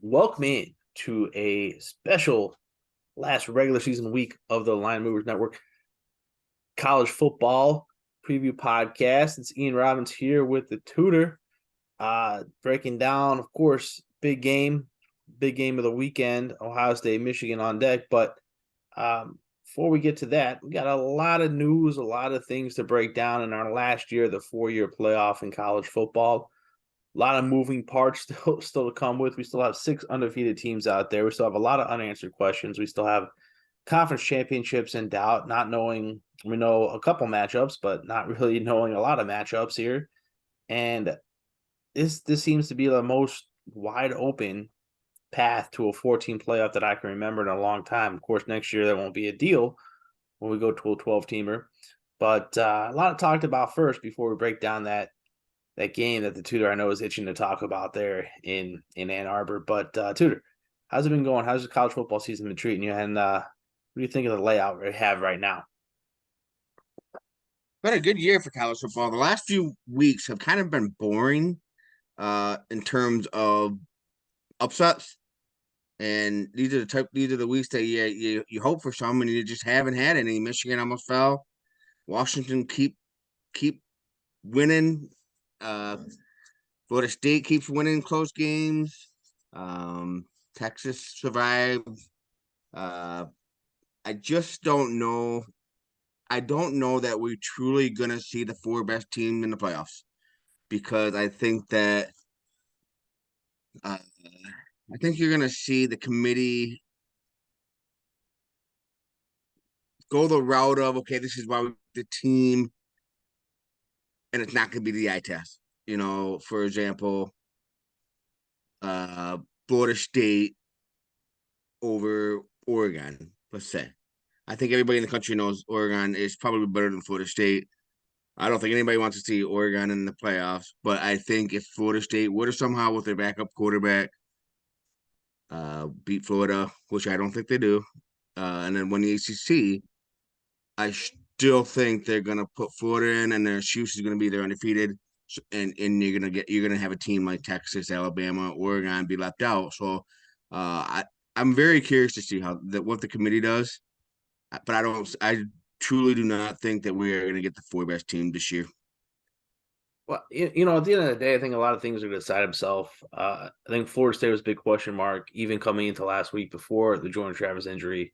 welcome in to a special last regular season week of the Line Movers Network college football preview podcast. It's Ian Robbins here with the Tutor, breaking down, of course, big game of the weekend, Ohio State, Michigan on deck. But before we get to that, we got a lot of news, a lot of things to break down in our last year, the 4-year playoff in college football. A lot of moving parts still to come with. We still have 6 undefeated teams out there. We still have a lot of unanswered questions. We still have conference championships in doubt, not knowing. We know a couple matchups, but not really knowing a lot of matchups here. And this seems to be the most wide open path to a 14 playoff that I can remember in a long time. Of course, next year there won't be a deal when we go to a 12-teamer. But a lot talked about first before we break down that game that the Tutor I know is itching to talk about there in Ann Arbor. But Tutor, how's it been going? How's the college football season been treating you? And what do you think of the layout we have right now? Been a good year for college football. The last few weeks have kind of been boring in terms of upsets. And these are the weeks that you hope for some and you just haven't had any. Michigan almost fell. Washington keep winning. Florida State keeps winning close games. Texas survived. I just don't know. I don't know that we're truly gonna see the 4 best team in the playoffs because uh, I think you're gonna see the committee go the route of okay, this is why we the team, and it's not gonna be the eye test. For example, uh, Florida State over Oregon. Let's say. I think everybody in the country knows Oregon is probably better than Florida State. I don't think anybody wants to see Oregon in the playoffs, but I think if Florida State would have somehow with their backup quarterback beat Florida, which I don't think they do, and then win the ACC, I still think they're gonna put Florida in, and their excuse is gonna be they're undefeated, and you're gonna have a team like Texas, Alabama, Oregon be left out. So I'm very curious to see what the committee does, but I truly do not think that we are gonna get the 4 best team this year. Well, at the end of the day, I think a lot of things are going to decide himself. I think Florida State was a big question mark, even coming into last week before the Jordan Travis injury.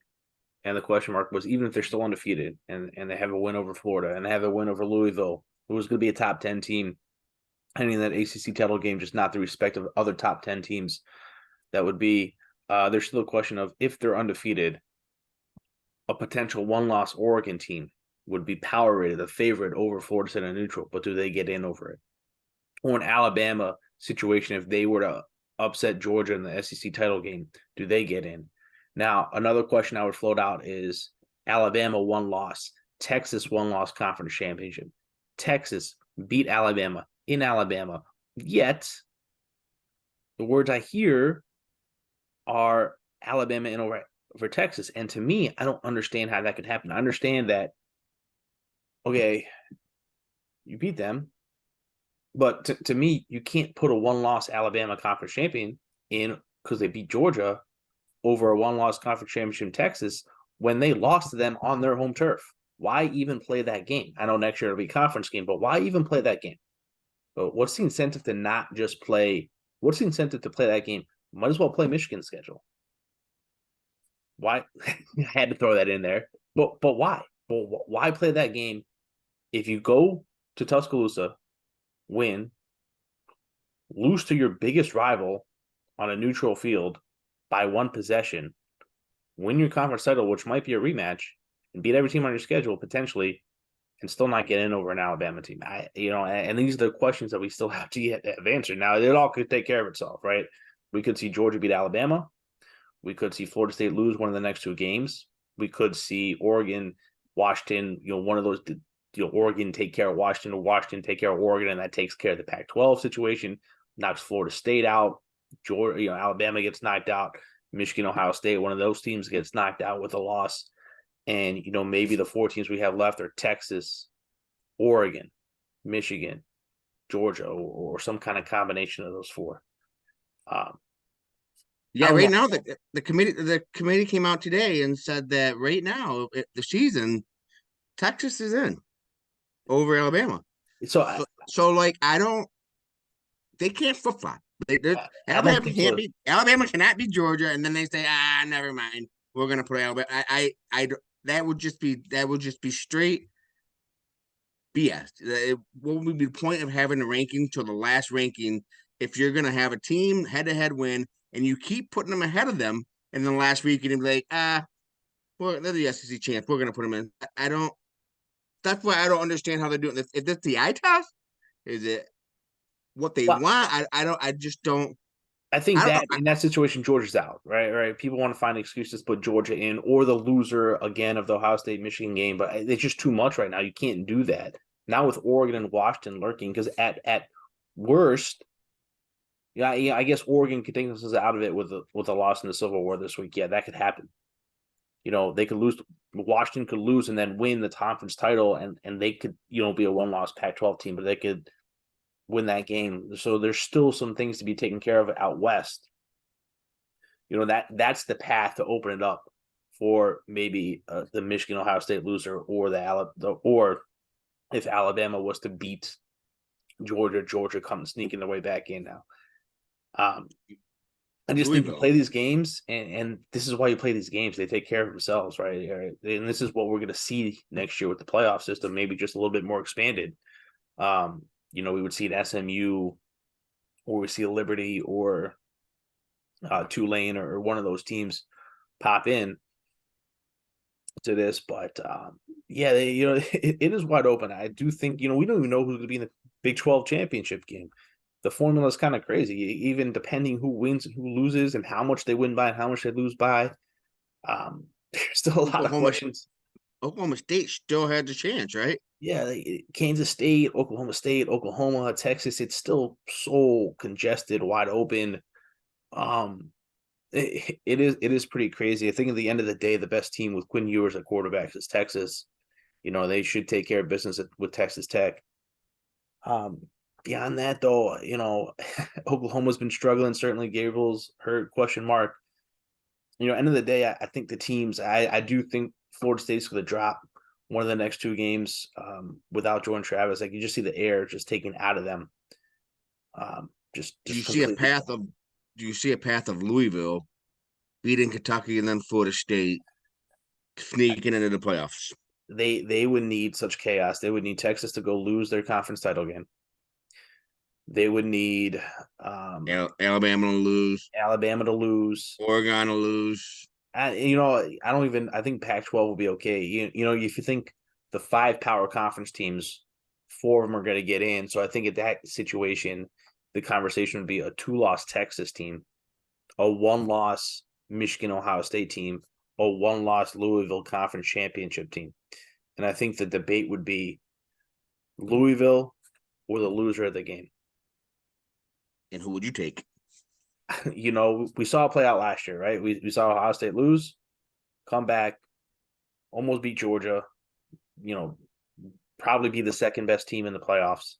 And the question mark was even if they're still undefeated and they have a win over Florida and they have a win over Louisville, who was going to be a top 10 team heading that ACC title game, just not the respect of other top 10 teams that would be. There's still a question of if they're undefeated, a potential one-loss Oregon team would be power rated, a favorite over Florida State and neutral, but do they get in over it? Or an Alabama situation, if they were to upset Georgia in the SEC title game, do they get in? Now, another question I would float out is Alabama one loss, Texas one loss conference championship. Texas beat Alabama in Alabama, yet the words I hear are Alabama in over Texas. And to me, I don't understand how that could happen. I understand that, okay, you beat them, but to me, you can't put a one-loss Alabama conference champion in because they beat Georgia over a one-loss conference championship in Texas when they lost to them on their home turf. Why even play that game? I know next year it'll be a conference game, but why even play that game? But what's the incentive to not just play? What's the incentive to play that game? Might as well play Michigan's schedule. Why? I had to throw that in there. But why? Well, why play that game if you go to Tuscaloosa, win, lose to your biggest rival on a neutral field by one possession, win your conference title, which might be a rematch, and beat every team on your schedule potentially, and still not get in over an Alabama team? And these are the questions that we still have to have answered. Now, it all could take care of itself, right? We could see Georgia beat Alabama. We could see Florida State lose one of the next 2 games. We could see Oregon, Washington, one of those, Oregon take care of Washington, or Washington take care of Oregon, and that takes care of the Pac-12 situation, knocks Florida State out. Georgia, Alabama gets knocked out. Michigan, Ohio State, one of those teams gets knocked out with a loss. And, maybe the 4 teams we have left are Texas, Oregon, Michigan, Georgia, or some kind of combination of those 4. Yeah, right now the committee came out today and said that right now the season Texas is in over Alabama. So So like I don't they can't flip flop. I don't think so. Alabama cannot be Georgia, and then they say never mind, we're gonna put Alabama. That would just be straight BS. What would be the point of having the ranking till the last ranking if you're gonna have a team head to head win and you keep putting them ahead of them in the last week and be like well they're the SEC champs, we're gonna put them in. I don't. That's why I don't understand how they're doing this. If this the eye test, is it what they Well, want? I don't. I just don't. I think I don't know. that in that situation, Georgia's out, right? Right. People want to find excuses to put Georgia in or the loser again of the Ohio State Michigan game, but it's just too much right now. You can't do that now with Oregon and Washington lurking because at worst, yeah, I guess Oregon could take themselves out of it with a loss in the Civil War this week. Yeah, that could happen. They could lose. Washington could lose and then win the conference title, and they could be a one-loss Pac-12 team, but they could win that game. So there's still some things to be taken care of out west. That's the path to open it up for maybe the Michigan Ohio State loser or if Alabama was to beat Georgia comes sneaking their way back in now. I just think you Louisville. play these games, and this is why you play these games. They take care of themselves, right? And this is what we're going to see next year with the playoff system, maybe just a little bit more expanded. We would see an SMU, or we see a Liberty, or Tulane, or one of those teams pop in to this. But yeah, it is wide open. I do think we don't even know who's going to be in the Big 12 championship game. The formula is kind of crazy, even depending who wins and who loses and how much they win by and how much they lose by. There's still a lot of Oklahoma questions. Oklahoma State still had the chance, right? Yeah, Kansas State, Oklahoma, Texas, it's still so congested, wide open. It is pretty crazy. I think at the end of the day, the best team with Quinn Ewers at quarterback is Texas. They should take care of business with Texas Tech. Beyond that, though, Oklahoma's been struggling. Certainly, Gabriel's hurt, question mark. End of the day, I think the teams. I do think Florida State's going to drop one of the next two games without Jordan Travis. Like you just see the air just taken out of them. Do you Just see a completely. path of Do you see a path of Louisville beating Kentucky and then Florida State sneaking into the playoffs? They would need such chaos. They would need Texas to go lose their conference title game. They would need Alabama to lose, Alabama to lose. Oregon to lose. I don't even. I think Pac-12 will be okay. If you think the five power conference teams, four of them are going to get in. So I think at that situation, the conversation would be a 2-loss Texas team, a 1-loss Michigan Ohio State team, a 1-loss Louisville Conference Championship team, and I think the debate would be Louisville or the loser of the game. And who would you take? We saw it play out last year, right? We saw Ohio State lose, come back, almost beat Georgia, probably be the second best team in the playoffs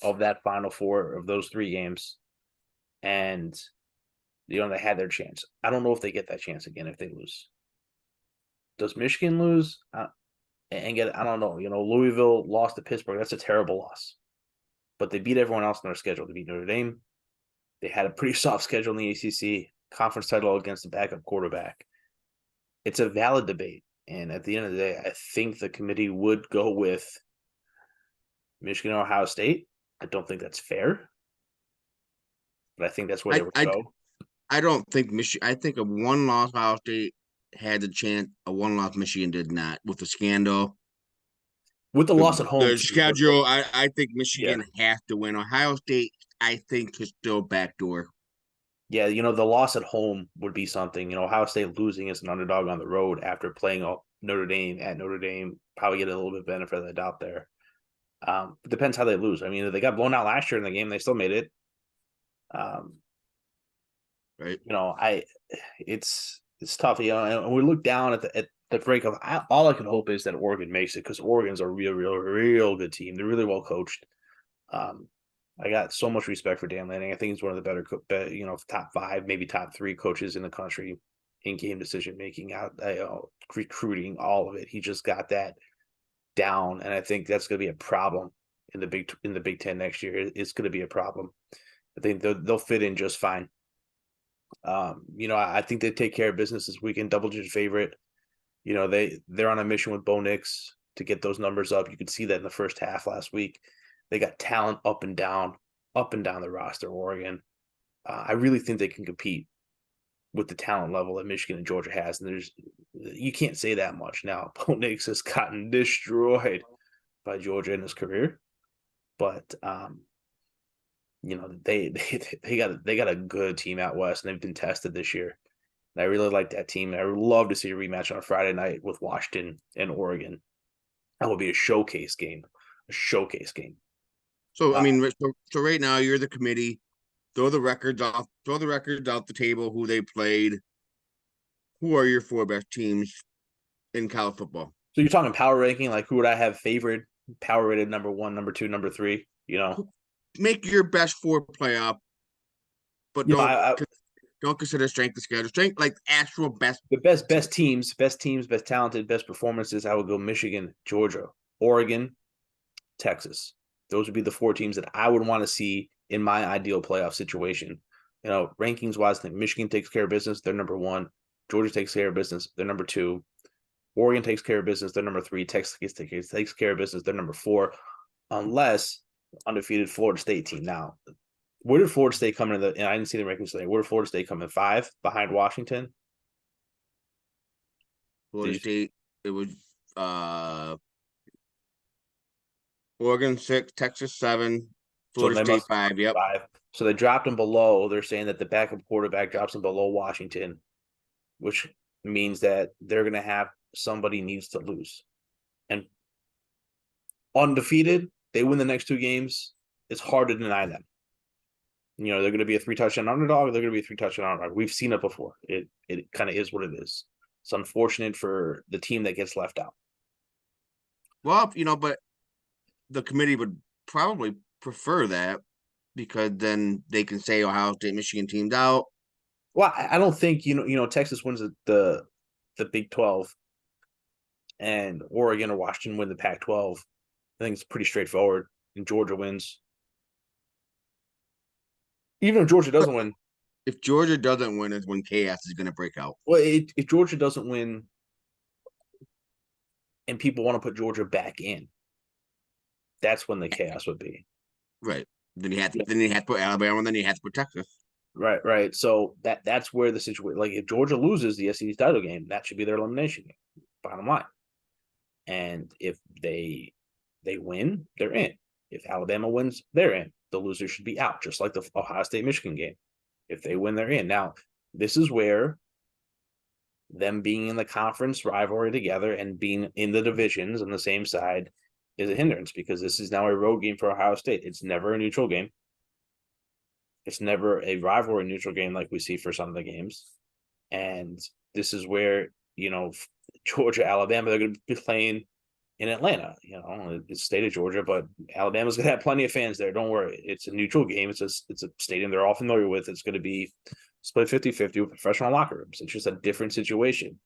of that Final Four of those three games. And, they had their chance. I don't know if they get that chance again if they lose. Does Michigan lose? I don't know. Louisville lost to Pittsburgh. That's a terrible loss. But they beat everyone else on their schedule. They beat Notre Dame. They had a pretty soft schedule in the ACC, conference title against the backup quarterback. It's a valid debate. And at the end of the day, I think the committee would go with Michigan or Ohio State. I don't think that's fair, but I think that's where they I would I, go. I don't think Michigan. I think a one-loss Ohio State had the chance. A one-loss Michigan did not with the scandal. With the loss at home, The too. schedule. I think Yeah. Michigan has to win. Ohio State, I think, is still backdoor. Yeah, the loss at home would be something. Ohio State losing as an underdog on the road after playing Notre Dame at Notre Dame, probably get a little bit benefit of the doubt there. It depends how they lose. I mean, if they got blown out last year in the game, they still made it. Right. It's tough. And we look down at the break of all I can hope is that Oregon makes it because Oregon's a real, real, real good team. They're really well coached. I I got so much respect for Dan Lanning. I think he's one of the better, top 5, maybe top 3 coaches in the country in game decision making, out recruiting, all of it. He just got that down, and I think that's going to be a problem in the Big Ten next year. It's going to be a problem. I think they'll fit in just fine. I think they take care of business this weekend. Double-digit favorite. They're on a mission with Bo Nix to get those numbers up. You could see that in the first half last week. They got talent up and down the roster. Oregon. I really think they can compete with the talent level that Michigan and Georgia has, and you can't say that much now. Bo Nix has gotten destroyed by Georgia in his career, but they got a good team out west, and they've been tested this year. And I really like that team. I would love to see a rematch on a Friday night with Washington and Oregon. That will be a showcase game. A showcase game. So I mean, so right now you're the committee. Throw the records off. Throw the records out the table. Who they played. Who are your 4 best teams in college football? So you're talking power ranking, like who would I have favored? Power rated number 1, number 2, number 3. Make your best 4 playoff, but don't consider strength of schedule. Strength like actual best. The best teams, best talented, best performances. I would go Michigan, Georgia, Oregon, Texas. Those would be the 4 teams that I would want to see in my ideal playoff situation. Rankings wise, I think Michigan takes care of business. They're number 1. Georgia takes care of business. They're number 2. Oregon takes care of business. They're number 3. Texas takes care of business. They're number 4, unless undefeated Florida State team. Now, where did Florida State come in? And I didn't see the rankings today. Where did Florida State come in? 5 behind Washington. Florida State. It was Oregon 6, Texas 7, Florida State 5. Yep. 5. So they dropped them below. They're saying that the backup quarterback drops them below Washington, which means that they're going to have somebody needs to lose. And undefeated, they win the next 2 games. It's hard to deny them. They're going to be a 3-touchdown underdog. They're going to be a 3-touchdown underdog. We've seen it before. It kind of is what it is. It's unfortunate for the team that gets left out. Well, but the committee would probably prefer that because then they can say Ohio State, Michigan teams out. Well, I don't think Texas wins the Big 12, and Oregon or Washington win the Pac-12. I think it's pretty straightforward. And Georgia wins. Even if Georgia doesn't win. If Georgia doesn't win, is when chaos is going to break out. Well, if Georgia doesn't win, and people want to put Georgia back in, that's when the chaos would be. Right. Then you have to put Alabama, and then you have to put Texas. Right. So that's where the situation. Like if Georgia loses the SEC title game, that should be their elimination game. Bottom line. And if they win, they're in. If Alabama wins, they're in. The loser should be out, just like the Ohio State Michigan game. If they win, they're in. Now, this is where them being in the conference rivalry together and being in the divisions on the same side is a hindrance, because this is now a road game for Ohio State. It's never a neutral game. It's never a rivalry neutral game like we see for some of the games. And this is where, Georgia, Alabama, they're going to be playing in Atlanta. It's the state of Georgia, but Alabama's going to have plenty of fans there. Don't worry. It's a neutral game. It's a stadium they're all familiar with. It's going to be split 50-50 with professional locker rooms. It's just a different situation.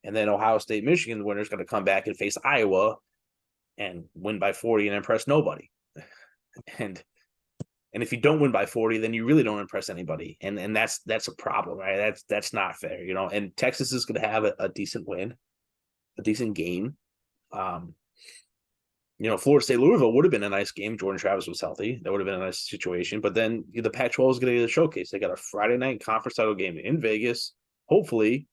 And then Ohio State, Michigan, the winner's going to come back and face Iowa and win by 40 and impress nobody. And if you don't win by 40, then you really don't impress anybody. And that's a problem, right? That's not fair, And Texas is going to have a decent win, a decent game. Florida State Louisville would have been a nice game. Jordan Travis was healthy. That would have been a nice situation. But then the Pac-12 is going to get a showcase. They got a Friday night conference title game in Vegas. Hopefully,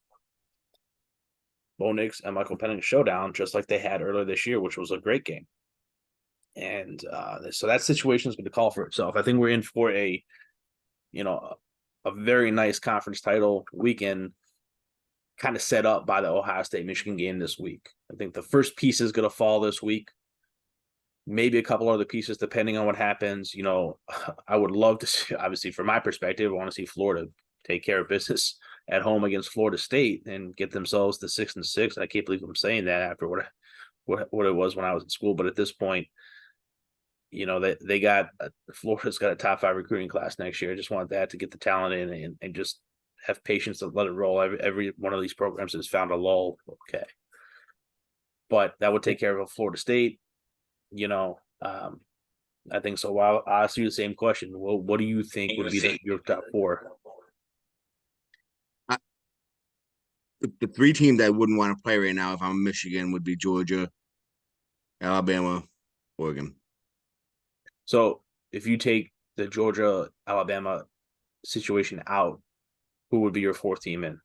Bo Nix and Michael Penix showdown, just like they had earlier this year, which was a great game. And so that situation is going to call for itself. I think we're in for a very nice conference title weekend, kind of set up by the Ohio State Michigan game this week. I think the first piece is going to fall this week. Maybe a couple other pieces depending on what happens. I would love to see, obviously from my perspective, I want to see Florida take care of business at home against Florida State and get themselves to 6-6. I can't believe I'm saying that after what it was when I was in school. But at this point, they got Florida's got a top 5 recruiting class next year. I just want that to get the talent in and just have patience to let it roll. Every one of these programs has found a lull. Okay. But that would take care of a Florida State, you know. I think so. I'll ask you the same question. Well, what do you think would be your top 4? I, the 3 teams I wouldn't want to play right now if I'm Michigan would be Georgia, Alabama, Oregon. So if you take the Georgia Alabama situation out, who would be your 4th team in?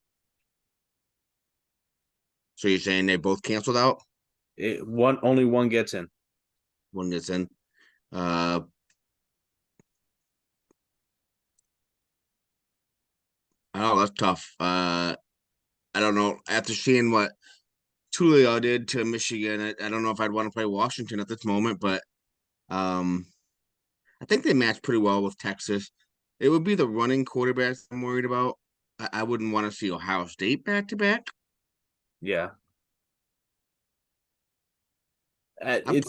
So you're saying they both canceled out? Only one gets in. One gets in. Uh, oh, that's tough. I don't know. After seeing what Tulio did to Michigan, I don't know if I'd want to play Washington at this moment, but um, I think they match pretty well with Texas. It would be the running quarterbacks I'm worried about. I wouldn't want to see Ohio State back to back. Yeah. I'm It's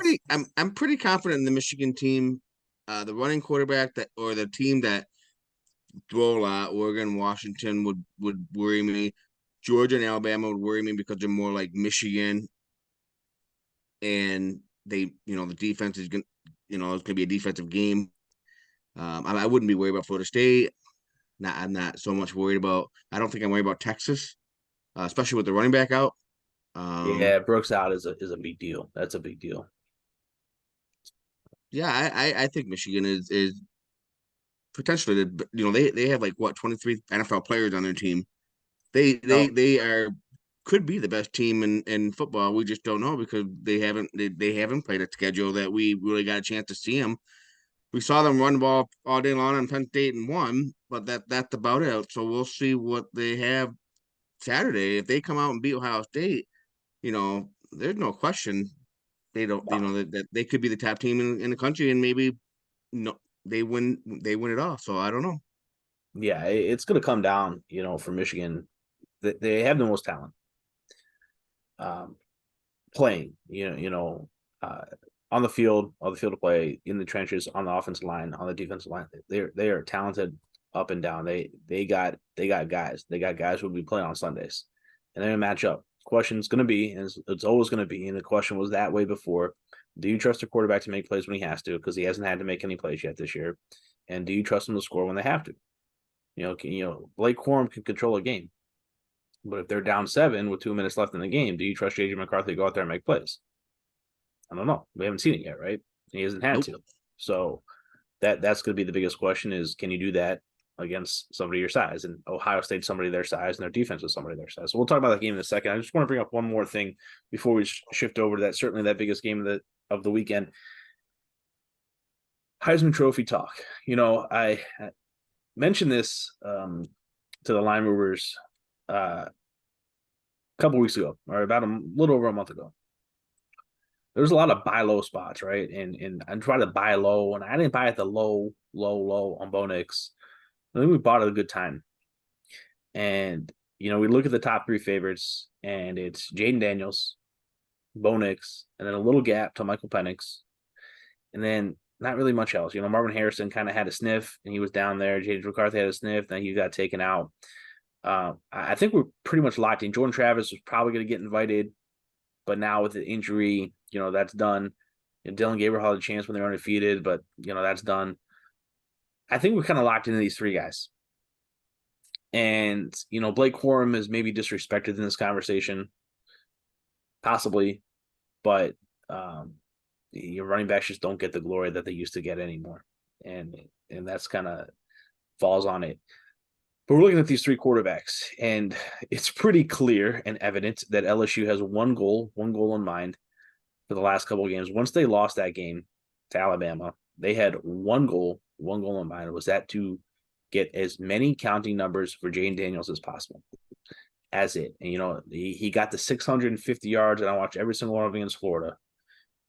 pretty confident in the Michigan team. The running quarterback that or the team that throw a lot, Oregon, Washington would worry me. Georgia and Alabama would worry me because they're more like Michigan, and the defense is it's gonna be a defensive game. I wouldn't be worried about Florida State. I'm not so much worried about. I don't think I'm worried about Texas, especially with the running back out. yeah, Brooks out is a big deal. That's a big deal. Yeah, I think Michigan is potentially they have like what 23 NFL players on their team. No, They are could be the best team in football. We just don't know because they haven't played a schedule that we really got a chance to see them. We saw them run the ball all day long on Penn State and won, but that's about it. So we'll see what they have Saturday. If they come out and beat Ohio State, there's no question they don't. no. That they could be the top team in the country, and maybe no, they win it all. So I don't know. Yeah, it's going to come down, for Michigan. They have the most talent. Um, Playing, uh, on the field of play, in the trenches, on the offensive line, on the defensive line. They are talented up and down. They got guys. They got guys who will be playing on Sundays, and they're gonna match up. Question's gonna be, and it's always gonna be, and the question was that way before. Do you trust a quarterback to make plays when he has to? Because he hasn't had to make any plays yet this year. And do you trust him to score when they have to? Blake Corum can control a game. But if they're down 7 with 2 minutes left in the game, do you trust JJ McCarthy to go out there and make plays? I don't know. We haven't seen it yet, right? He hasn't had Nope. to. So that's going to be the biggest question: is can you do that against somebody your size? And Ohio State, somebody their size, and their defense is somebody their size. So we'll talk about that game in a second. I just want to bring up one more thing before we shift over to that. Certainly, that biggest game of the weekend, Heisman Trophy talk. I mentioned this to the line movers a couple weeks ago, or about a little over a month ago. There's a lot of buy low spots, right? And I tried to buy low, and I didn't buy at the low on Bo Nix. I think we bought at a good time. And we look at the top 3 favorites, and it's Jaden Daniels, Bo Nix, and then a little gap to Michael Penix, and then not really much else. Marvin Harrison kind of had a sniff, and he was down there. J.J. McCarthy had a sniff, then he got taken out. I think we're pretty much locked in. Jordan Travis was probably going to get invited, but now with the injury, that's done. And Dylan Gabriel had a chance when they were undefeated, but that's done. I think we're kind of locked into these 3 guys. And Blake Corum is maybe disrespected in this conversation, possibly, but your running backs just don't get the glory that they used to get anymore, and that's kind of falls on it. But we're looking at these 3 quarterbacks, and it's pretty clear and evident that LSU has one goal in mind for the last couple of games. Once they lost that game to Alabama, they had one goal in mind. Was that to get as many counting numbers for Jane Daniels as possible. As it. And, he got the 650 yards, and I watched every single one of them against Florida.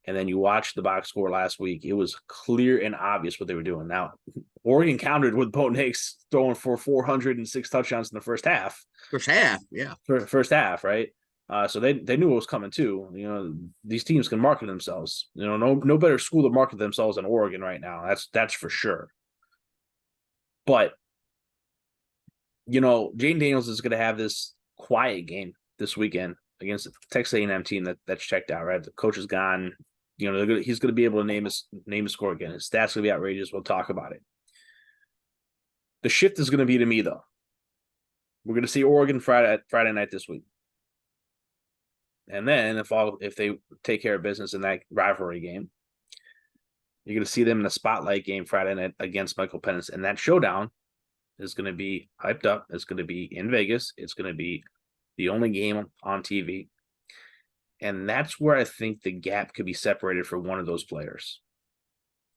And then you watch the box score last week. It was clear and obvious what they were doing. Now, Oregon countered with Bo Nix throwing for 406 touchdowns in the first half. First half, yeah. First half, right? So they knew it was coming too. These teams can market themselves. No better school to market themselves than Oregon right now. That's for sure. But Jaden Daniels is going to have this quiet game this weekend against the Texas A&M team that's checked out. Right, the coach is gone. He's going to be able to name a score again. His stats going to be outrageous. We'll talk about it. The shift is going to be to me though. We're going to see Oregon Friday night this week. And then if they take care of business in that rivalry game, you're going to see them in a spotlight game Friday night against Michael Penix. And that showdown is going to be hyped up. It's going to be in Vegas. It's going to be the only game on TV. And that's where I think the gap could be separated for one of those players.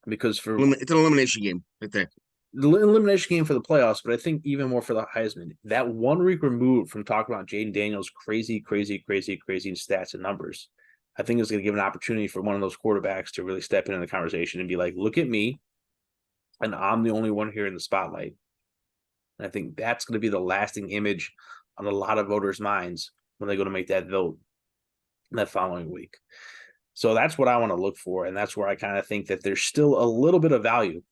Because it's an elimination game right there. The elimination game for the playoffs, but I think even more for the Heisman. That 1 week removed from talking about Jaden Daniels' crazy stats and numbers, I think is going to give an opportunity for one of those quarterbacks to really step into the conversation and be like, look at me, and I'm the only one here in the spotlight. And I think that's going to be the lasting image on a lot of voters' minds when they go to make that vote that following week. So that's what I want to look for, and that's where I kind of think that there's still a little bit of value.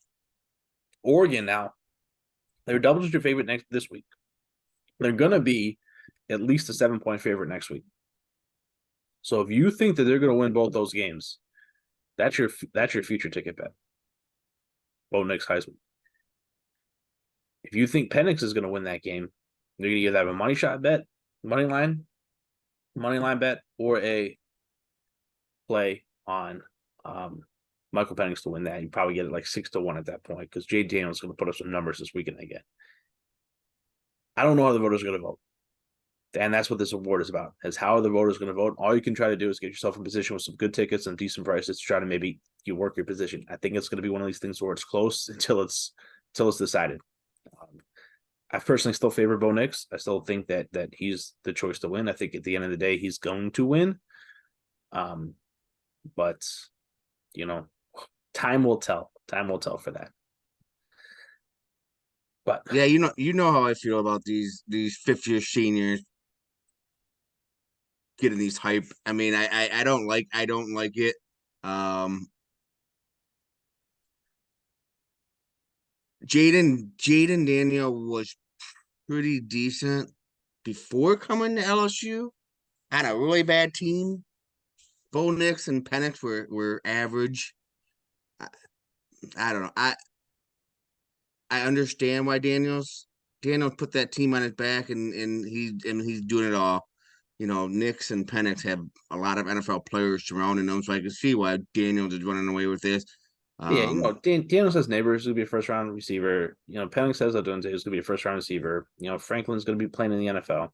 Oregon now, they're double-digit favorite this week. They're going to be at least a 7-point favorite next week. So if you think that they're going to win both those games, that's your future ticket bet. Bo Nix Heisman. If you think Penix is going to win that game, you're going to either have a money shot bet, money line bet, or a play on Michael Penix to win that. You probably get it like 6-1 at that point because Jay Daniels is going to put up some numbers this weekend again. I don't know how the voters are going to vote. And that's what this award is about, is how are the voters going to vote? All you can try to do is get yourself in position with some good tickets and decent prices to try to maybe you work your position. I think it's going to be one of these things where it's close until it's decided. I personally still favor Bo Nix. I still think that he's the choice to win. I think at the end of the day, he's going to win. But time will tell. Time will tell for that. But yeah, you know how I feel about these fifth-year seniors getting these hype. I mean, I don't like it. Jaden Daniel was pretty decent before coming to LSU. Had a really bad team. Bo Nix and Penix were average. I don't know. I understand why Daniels put that team on his back and he's doing it all. Nix and Penix have a lot of NFL players surrounding them, so I can see why Daniels is running away with this. Yeah, Daniel says Neighbors is going to be a first-round receiver. Penix says Odunze is going to be a first-round receiver. Franklin's going to be playing in the NFL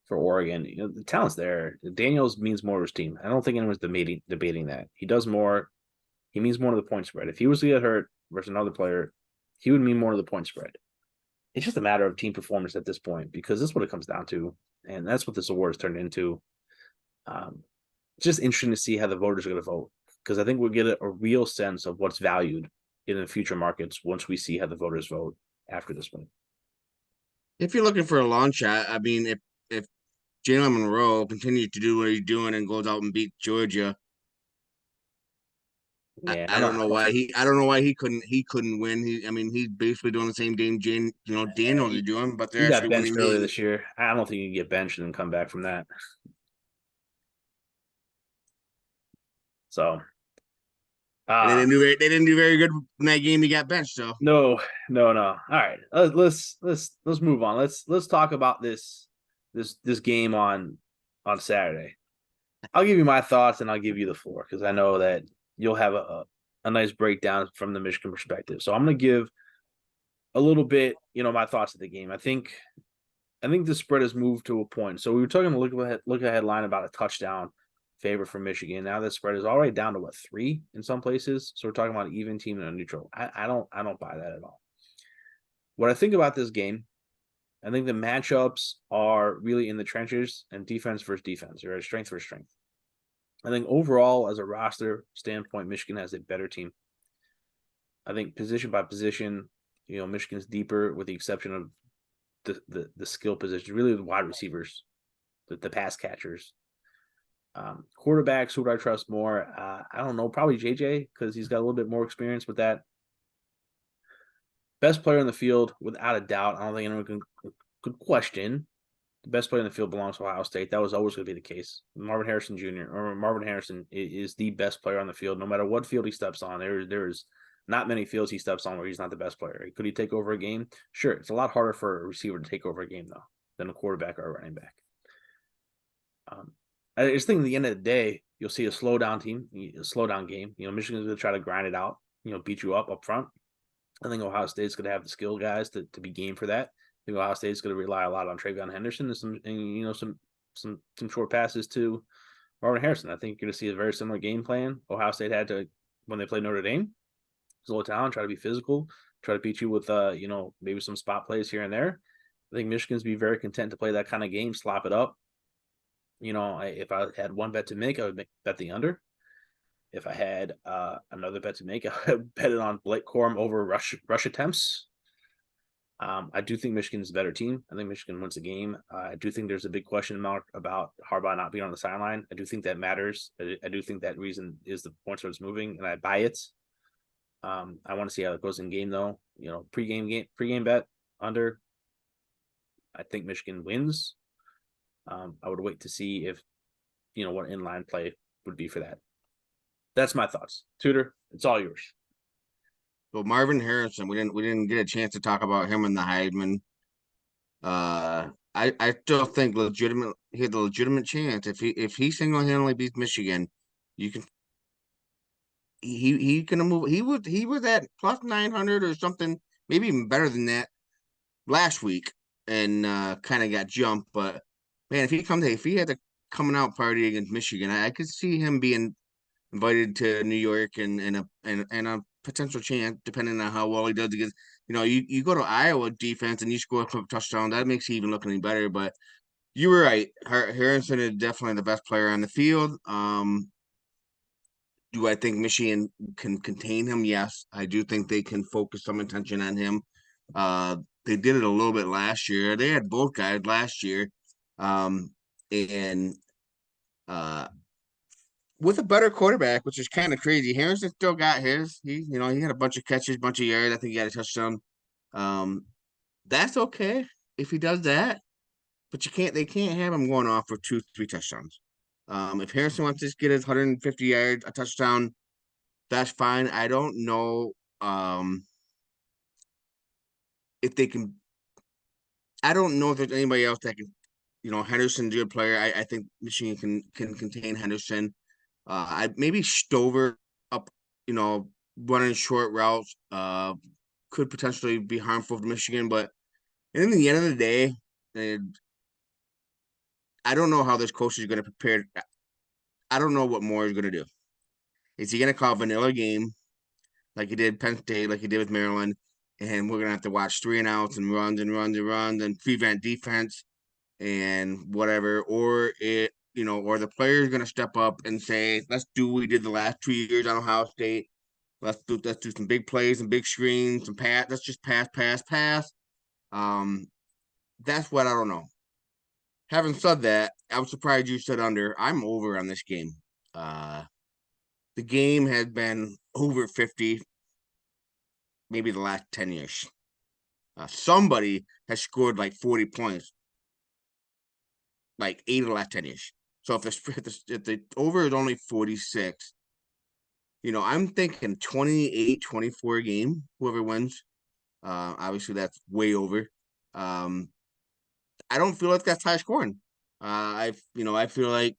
for Oregon. The talent's there. Daniels means more to his team. I don't think anyone's debating that. He does more. He means more to the point spread. If he was to get hurt versus another player, he would mean more to the point spread. It's just a matter of team performance at this point because that's what it comes down to, and that's what this award has turned into. It's just interesting to see how the voters are going to vote because I think we'll get a real sense of what's valued in the future markets once we see how the voters vote after this one. If you're looking for a long shot, I mean, if Jalen Monroe continues to do what he's doing and goes out and beat Georgia, Yeah, I don't know why he couldn't win. He's basically doing the same game Daniels is doing, but they're he got actually benched winning earlier games. this year. I don't think you can get benched and come back from that. So, And they didn't do very good in that game. He got benched. So no. All right, let's move on. Let's talk about this game on Saturday. I'll give you my thoughts and I'll give you the floor because I know that you'll have a nice breakdown from the Michigan perspective. So I'm going to give a little bit, my thoughts of the game. I think the spread has moved to a point. So we were talking to look ahead line about a touchdown favor for Michigan. Now the spread is already down to 3 in some places. So we're talking about an even team and a neutral. I don't buy that at all. What I think about this game, I think the matchups are really in the trenches and defense versus defense, or strength versus strength. I think overall, as a roster standpoint, Michigan has a better team. I think position by position, Michigan's deeper with the exception of the skill position, really the wide receivers, the pass catchers. Quarterbacks, who do I trust more? I don't know. Probably JJ because he's got a little bit more experience with that. Best player in the field, without a doubt. I don't think anyone could question. The best player in the field belongs to Ohio State. That was always going to be the case. Marvin Harrison Jr. or Marvin Harrison is the best player on the field, no matter what field he steps on. There's not many fields he steps on where he's not the best player. Could he take over a game? Sure. It's a lot harder for a receiver to take over a game though than a quarterback or a running back. I just think at the end of the day, you'll see a slow down team, a slow down game. Michigan's going to try to grind it out. Beat you up front. I think Ohio State's going to have the skill guys to be game for that. I think Ohio State's going to rely a lot on Travion Henderson and some short passes to Marvin Harrison. I think you're going to see a very similar game plan Ohio State had to when they played Notre Dame. Slow it down, try to be physical, try to beat you with maybe some spot plays here and there. I think Michigan's be very content to play that kind of game, slop it up. If I had one bet to make, I would bet the under. If I had another bet to make, I would bet it on Blake Corum over rush attempts. I do think Michigan's a better team. I think Michigan wins the game. I do think there's a big question mark about Harbaugh not being on the sideline. I do think that matters. I do think that reason is the point where it's moving, and I buy it. I want to see how it goes in game though. Pregame bet under. I think Michigan wins. I would wait to see if what inline play would be for that. That's my thoughts. Tutor, it's all yours. So Marvin Harrison, we didn't get a chance to talk about him in the Heisman. I still think he had a legitimate chance if he single handedly beats Michigan, you can he can move. He was at plus 900 or something, maybe even better than that last week, and kind of got jumped. But man, if he had a coming out party against Michigan, I could see him being invited to New York and a potential chance, depending on how well he does against. You go to Iowa defense and you score a quick touchdown, that makes you even look any better. But you were right. Harrison is definitely the best player on the field. Do I think Michigan can contain him? Yes, I do think they can focus some attention on him. They did it a little bit last year. They had both guys last year, and with a better quarterback, which is kind of crazy. Harrison still got his. He had a bunch of catches, bunch of yards. I think he got a touchdown. That's okay if he does that, but they can't have him going off for 2, 3 touchdowns. If Harrison wants to just get his 150 yards, a touchdown, that's fine. I don't know if they can. I don't know if there's anybody else that can. Henderson's a good player. I think Michigan can contain Henderson. I maybe Stover up, running short routes could potentially be harmful to Michigan, but in the end of the day, I don't know how this coach is going to prepare. I don't know what Moore is going to do. Is he going to call a vanilla game like he did Penn State, like he did with Maryland, and we're going to have to watch 3-and-outs and runs and runs and runs and prevent defense and whatever, or or the players going to step up and say, let's do what we did the last 2 years on Ohio State. Let's do some big plays and big screens, some pass. Let's just pass, pass, pass. That's what I don't know. Having said that, I'm surprised you said under. I'm over on this game. The game has been over 50, maybe the last 10 years. Somebody has scored like 40 points, like 8 of the last 10 years. So if the over is only 46, I'm thinking 28-24 game, whoever wins. Obviously, that's way over. I don't feel like that's high scoring. I feel like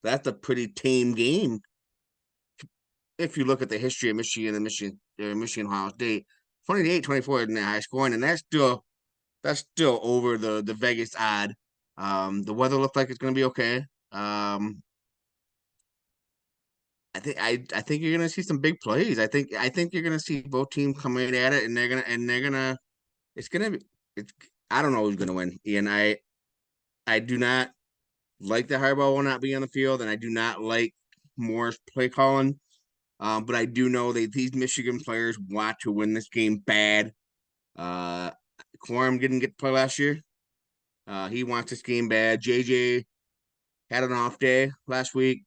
that's a pretty tame game. If you look at the history of Michigan and Michigan Ohio State, 28-24 isn't that high scoring, and that's still over the Vegas odd. The weather looked like it's going to be okay. I think you're gonna see some big plays. I think you're gonna see both teams coming at it, and they're gonna. It's gonna be. It's. I don't know who's gonna win, and I do not like the Harbaugh will not be on the field, and I do not like Moore's play calling. But I do know that these Michigan players want to win this game bad. Corum didn't get to play last year. He wants this game bad. JJ had an off day last week.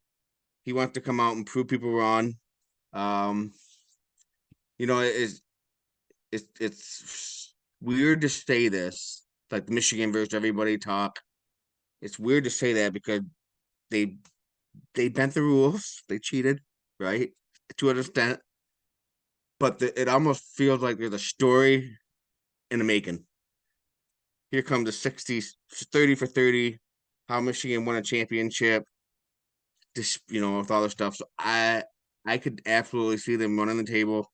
He wants to come out and prove people wrong. Um, it's weird to say this, like Michigan versus everybody talk. It's weird to say that because they they bent the rules, they cheated, right, to an extent. But it almost feels like there's a story in the making. Here comes the 60s, 30 for 30, how Michigan won a championship, this, with all this stuff. So I could absolutely see them running the table,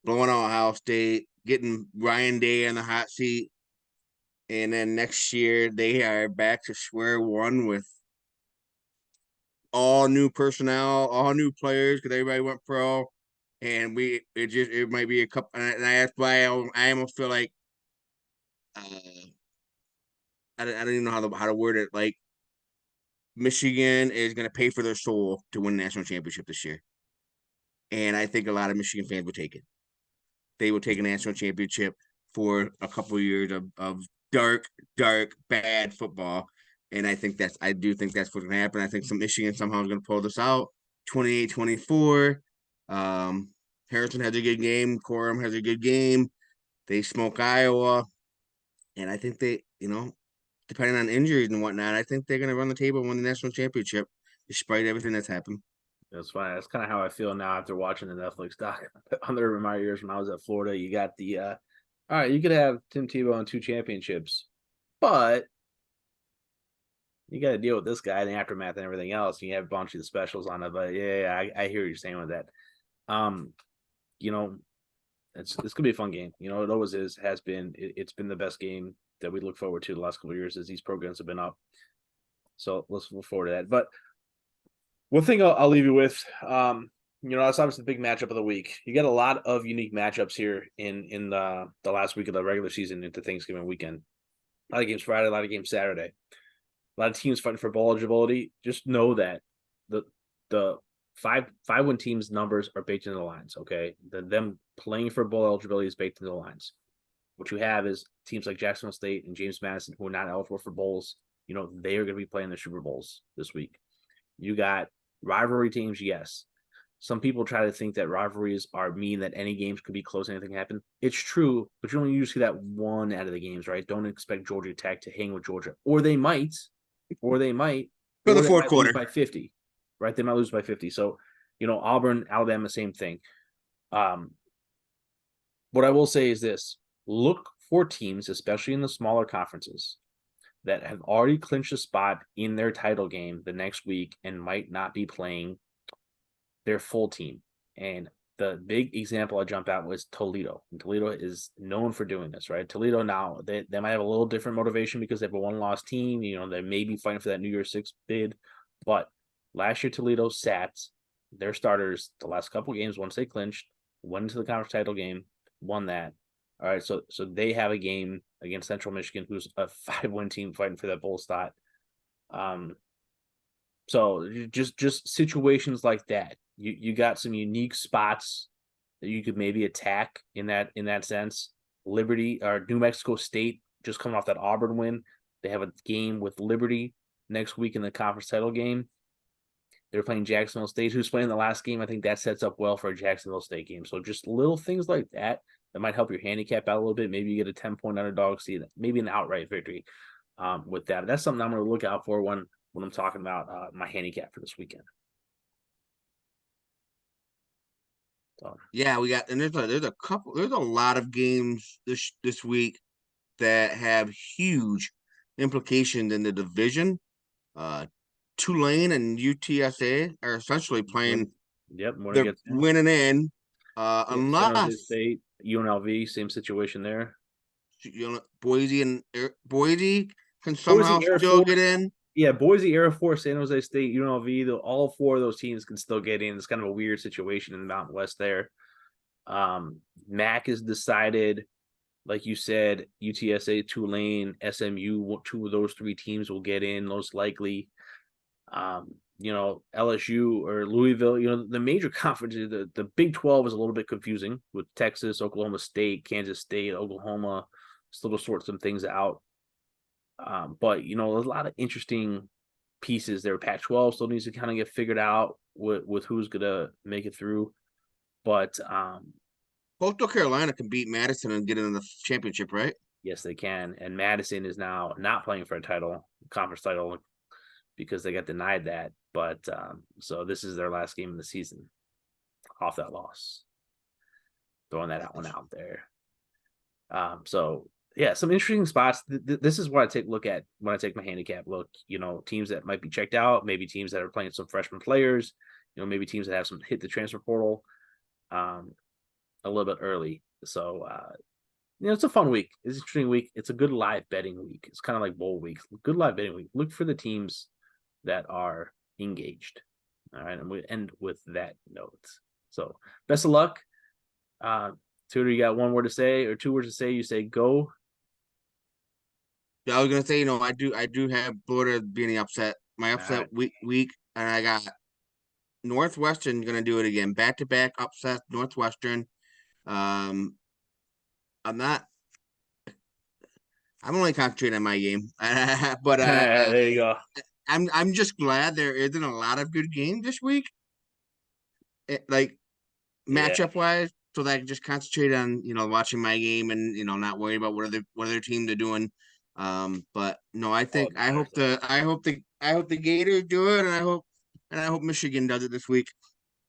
blowing out Ohio State, getting Ryan Day on the hot seat, and then next year they are back to square one with all new personnel, all new players because everybody went pro, and it might be a couple, and that's why I almost feel like uh, I don't even know how to word it. Like Michigan is going to pay for their soul to win the national championship this year, and I think a lot of Michigan fans would take it. They would take a national championship for a couple of years of dark, dark, bad football. And I do think that's what's going to happen. I think Michigan somehow is going to pull this out 28-24. Harrison has a good game. Corum has a good game. They smoke Iowa. And I think depending on injuries and whatnot, I think they're going to run the table and win the national championship despite everything that's happened. That's fine. That's kind of how I feel now after watching the Netflix doc. Under my ears when I was at Florida, you got the all right, you could have Tim Tebow and 2 championships, but you got to deal with this guy and the aftermath and everything else. And you have a bunch of the specials on it, but yeah, I hear what you're saying with that. Um, you know, it's gonna be a fun game. It always is, has been. It's been the best game that we look forward to the last couple of years as these programs have been up. So let's look forward to that. But one thing I'll leave you with, that's obviously the big matchup of the week. You got a lot of unique matchups here in the last week of the regular season into Thanksgiving weekend. A lot of games Friday, a lot of games Saturday. A lot of teams fighting for bowl eligibility. Just know that the five win teams numbers are baked into the lines. Okay, them playing for bowl eligibility is baked into the lines. What you have is teams like Jacksonville State and James Madison who are not eligible for bowls. They are going to be playing the Super Bowls this week. You got rivalry teams, yes. Some people try to think that rivalries mean that any games could be close, anything happen. It's true, but you only usually see that one out of the games, right? Don't expect Georgia Tech to hang with Georgia, or they might, For the or they fourth might lose quarter. by 50, right? They might lose by 50. So, Auburn, Alabama, same thing. What I will say is this: look for teams, especially in the smaller conferences, that have already clinched a spot in their title game the next week and might not be playing their full team. And the big example I jump out was Toledo. And Toledo is known for doing this, right? Toledo now, they might have a little different motivation because they have a one-loss team. They may be fighting for that New Year's Six bid. But last year, Toledo sat their starters the last couple of games once they clinched, went into the conference title game, won that. All right, so they have a game against Central Michigan, who's a 5-win team fighting for that bowl spot. So just situations like that. You got some unique spots that you could maybe attack in that sense. Liberty or New Mexico State just coming off that Auburn win. They have a game with Liberty next week in the conference title game. They're playing Jacksonville State, who's playing the last game. I think that sets up well for a Jacksonville State game. So just little things like that might help your handicap out a little bit. Maybe you get a 10-point underdog, see that, maybe an outright victory with that. That's something I'm going to look out for when I'm talking about my handicap for this weekend. So. Yeah, we got, and there's a lot of games this week that have huge implications in the division. Tulane and UTSA are essentially playing. Yep, They're winning in, San Jose unless State, UNLV, same situation there. Boise can somehow Boise Air still Force, get in. Yeah, Boise Air Force, San Jose State, UNLV, all four of those teams can still get in. It's kind of a weird situation in the Mountain West there. MAC is decided, like you said, UTSA, Tulane, SMU, 2 of those 3 teams will get in most likely. LSU or Louisville, the major conferences, the Big 12 is a little bit confusing with Texas, Oklahoma State, Kansas State, Oklahoma, still to sort some things out. But there's a lot of interesting pieces there. Pac-12 still needs to kind of get figured out with who's gonna make it through. But Coastal Carolina can beat Madison and get into the championship, right? yes, they can. And Madison is now not playing for a title, conference title, because they got denied that. But so this is their last game of the season off that loss. Throwing that one out there. So yeah, some interesting spots. This is what I take a look at when I take my handicap look. Teams that might be checked out, maybe teams that are playing some freshman players. Maybe teams that have some hit the transfer portal a little bit early. So it's a fun week. It's an interesting week. It's a good live betting week. It's kind of like bowl week. Good live betting week. Look for the teams that are engaged. All right, and we end with that note. So best of luck. Tutor, you got one word to say or two words to say? You say go. Yeah, I was gonna say, I do have Florida being upset. My All right. upset week, and I got Northwestern gonna do it again. Back to back upset Northwestern. Um, I'm not. I'm only concentrating on my game, but There you go. I'm just glad there isn't a lot of good games this week. Like Yeah. matchup wise, so that I can just concentrate on watching my game and not worry about what other teams are doing. But no, I All think that matters. I hope the Gators do it, and I hope Michigan does it this week.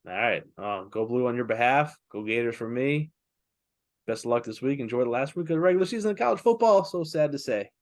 All right. Go blue on your behalf. Go Gators for me. Best of luck this week. Enjoy the last week of the regular season of college football. So sad to say.